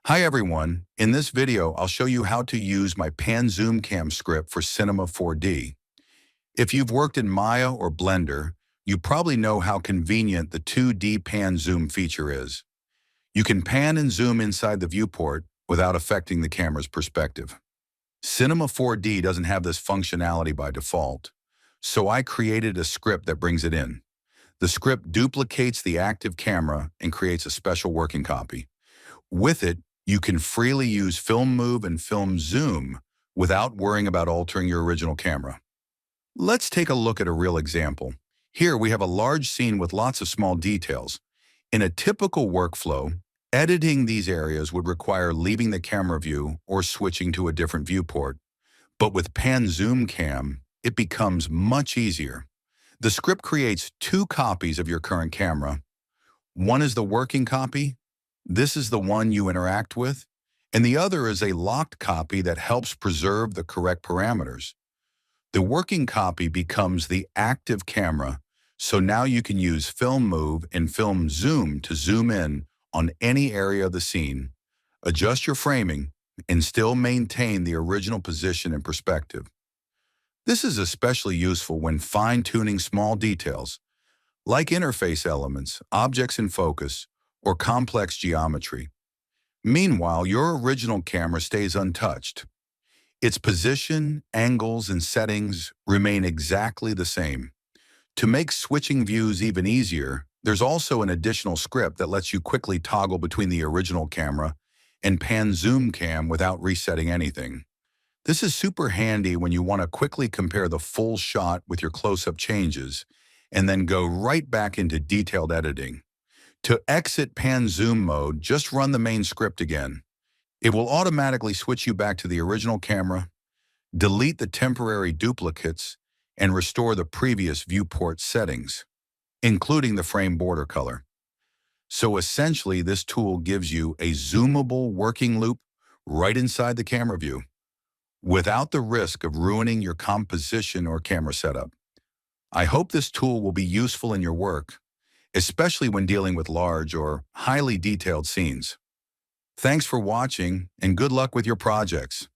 Hi everyone, in this video I'll show you how to use my PanZoom Cam script for Cinema 4D. If you've worked in Maya or Blender, you probably know how convenient the 2D pan zoom feature is. You can pan and zoom inside the viewport without affecting the camera's perspective. Cinema 4D doesn't have this functionality by default, so I created a script that brings it in. The script duplicates the active camera and creates a special working copy. With it, you can freely use film move and film zoom without worrying about altering your original camera. Let's take a look at a real example. Here we have a large scene with lots of small details. In a typical workflow, editing these areas would require leaving the camera view or switching to a different viewport. But with PanZoom Cam, it becomes much easier. The script creates two copies of your current camera. One is the working copy. This is the one you interact with, and the other is a locked copy that helps preserve the correct parameters. The working copy becomes the active camera, so now you can use film move and film zoom to zoom in on any area of the scene, adjust your framing, and still maintain the original position and perspective. This is especially useful when fine-tuning small details, like interface elements, objects in focus, or complex geometry. Meanwhile, your original camera stays untouched. Its position, angles, and settings remain exactly the same. To make switching views even easier, there's also an additional script that lets you quickly toggle between the original camera and PanZoom Cam without resetting anything. This is super handy when you want to quickly compare the full shot with your close-up changes and then go right back into detailed editing. To exit pan zoom mode, just run the main script again. It will automatically switch you back to the original camera, delete the temporary duplicates, and restore the previous viewport settings, including the frame border color. So essentially, this tool gives you a zoomable working loop right inside the camera view, without the risk of ruining your composition or camera setup. I hope this tool will be useful in your work, especially when dealing with large or highly detailed scenes. Thanks for watching, and good luck with your projects.